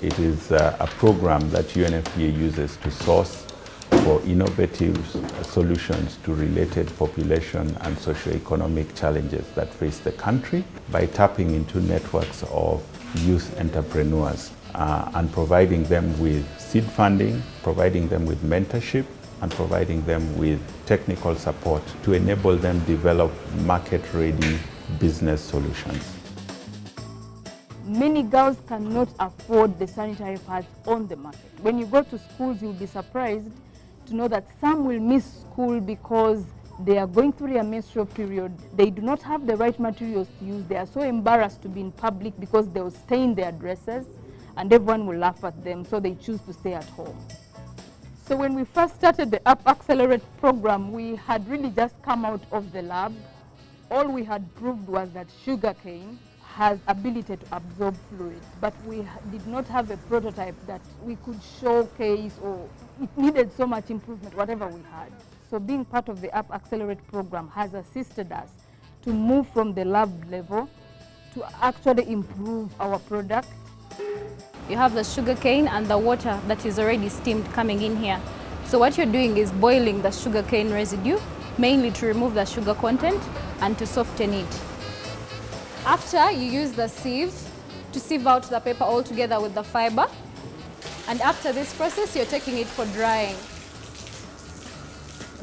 It is a program that UNFPA uses to source for innovative solutions to related population and socio-economic challenges that face the country by tapping into networks of youth entrepreneurs and providing them with seed funding, providing them with mentorship, and providing them with technical support to enable them develop market-ready business solutions. Many girls cannot afford the sanitary pads on the market. When you go to schools, you'll be surprised to know that some will miss school because they are going through their menstrual period. They do not have the right materials to use. They are so embarrassed to be in public because they will stain their dresses and everyone will laugh at them, so they choose to stay at home. So when we first started the iAccelerator program, we had really just come out of the lab. All we had proved was that sugarcane has ability to absorb fluid, but we did not have a prototype that we could showcase, or it needed so much improvement, whatever we had. So being part of the iAccelerator program has assisted us to move from the lab level to actually improve our product. You have the sugarcane and the water that is already steamed coming in here. So what you're doing is boiling the sugarcane residue, mainly to remove the sugar content and to soften it. After, you use the sieve to sieve out the paper all together with the fiber. And after this process, you're taking it for drying.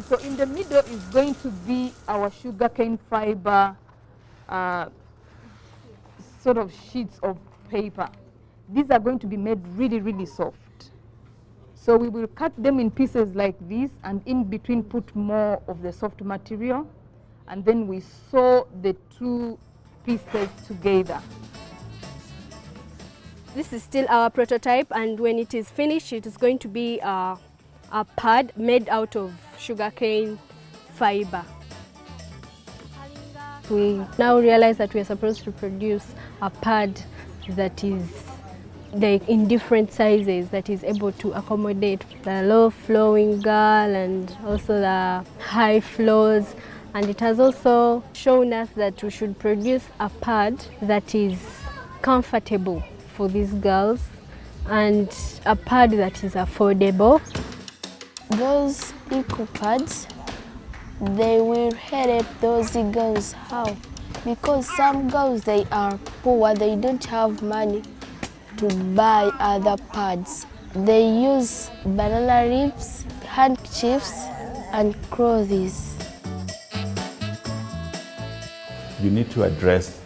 So in the middle is going to be our sugarcane fiber sort of sheets of paper. These are going to be made really, really soft. So we will cut them in pieces like this, and in between put more of the soft material, and then we sew the two pieces together. This is still our prototype, and when it is finished, it is going to be a pad made out of sugarcane fiber. We now realize that we are supposed to produce a pad that is in different sizes, that is able to accommodate the low flowing girl and also the high flows. And it has also shown us that we should produce a pad that is comfortable for these girls and a pad that is affordable. Those eco pads, they will help those girls. How? Because some girls, they are poor, they don't have money to buy other pads. They use banana leaves, handkerchiefs, and clothes. You need to address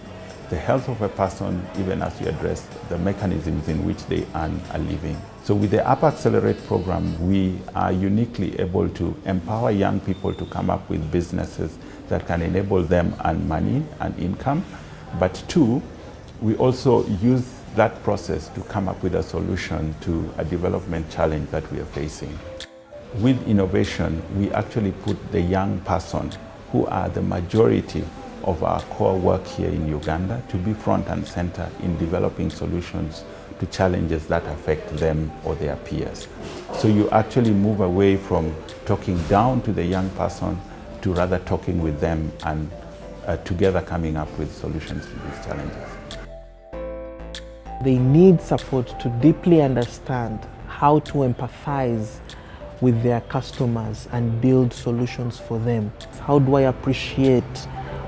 the health of a person even as you address the mechanisms in which they earn a living. So with the iAccelerator program, we are uniquely able to empower young people to come up with businesses that can enable them earn money and income. But two, we also use that process to come up with a solution to a development challenge that we are facing. With innovation, we actually put the young person, who are the majority of our core work here in Uganda, to be front and center in developing solutions to challenges that affect them or their peers. So you actually move away from talking down to the young person to rather talking with them and together coming up with solutions to these challenges. They need support to deeply understand how to empathize with their customers and build solutions for them. How do I appreciate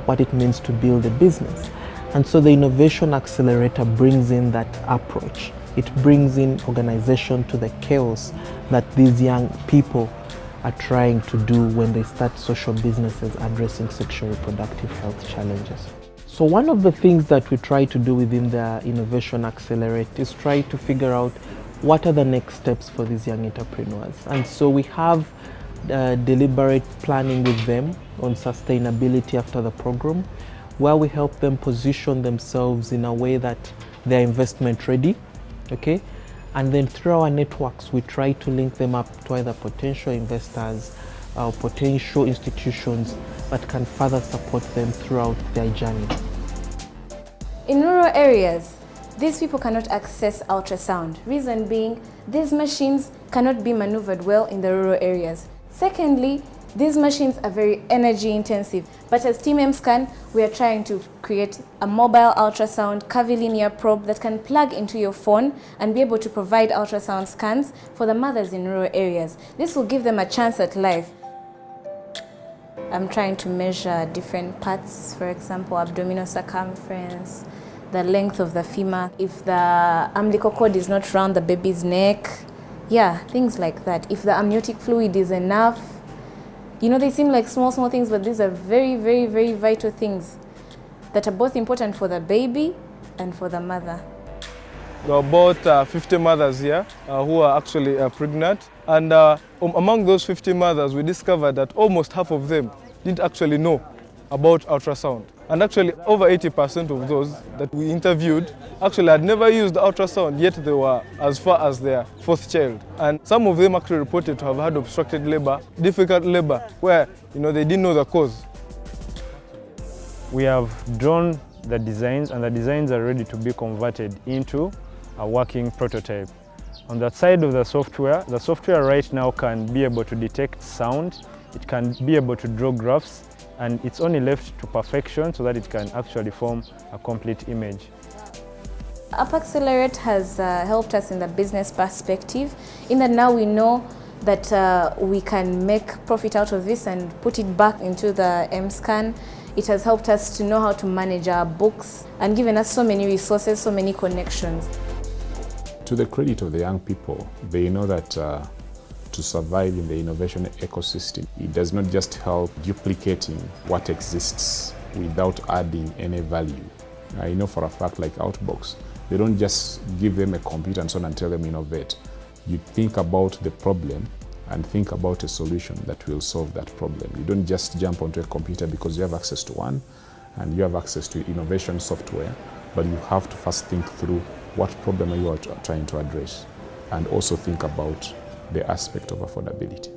what it means to build a business? And so the Innovation Accelerator brings in that approach. It brings in organization to the chaos that these young people are trying to do when they start social businesses addressing sexual reproductive health challenges. So one of the things that we try to do within the Innovation Accelerator is try to figure out what are the next steps for these young entrepreneurs. And so we have deliberate planning with them on sustainability after the program, where we help them position themselves in a way that they're investment ready, okay? And then through our networks, we try to link them up to either potential investors or potential institutions that can further support them throughout their journey. In rural areas, these people cannot access ultrasound. Reason being, these machines cannot be maneuvered well in the rural areas. Secondly, These machines are very energy intensive, but as Team mScan, we are trying to create a mobile ultrasound curvilinear probe that can plug into your phone and be able to provide ultrasound scans for the mothers in rural areas. This will give them a chance at life. I'm trying to measure different parts, for example, abdominal circumference, the length of the femur, if the umbilical cord is not around the baby's neck, yeah, things like that. If the amniotic fluid is enough. You know, they seem like small things, but these are very, very, very vital things that are both important for the baby and for the mother. There are about 50 mothers here who are actually pregnant. And among those 50 mothers, we discovered that almost half of them didn't actually know about ultrasound. And actually, over 80% of those that we interviewed actually had never used ultrasound, yet they were as far as their fourth child. And some of them actually reported to have had obstructed labor, difficult labor, where they didn't know the cause. We have drawn the designs, and the designs are ready to be converted into a working prototype. On the side of the software right now can be able to detect sound, it can be able to draw graphs, and it's only left to perfection so that it can actually form a complete image. UpAccelerate has helped us in the business perspective, in that now we know that we can make profit out of this and put it back into the mScan. It has helped us to know how to manage our books and given us so many resources, so many connections. To the credit of the young people, they know that to survive in the innovation ecosystem, it does not just help duplicating what exists without adding any value. I know for a fact, like Outbox, they don't just give them a computer and so on and tell them innovate. You think about the problem and think about a solution that will solve that problem. You don't just jump onto a computer because you have access to one and you have access to innovation software, but you have to first think through what problem you are trying to address and also think about the aspect of affordability.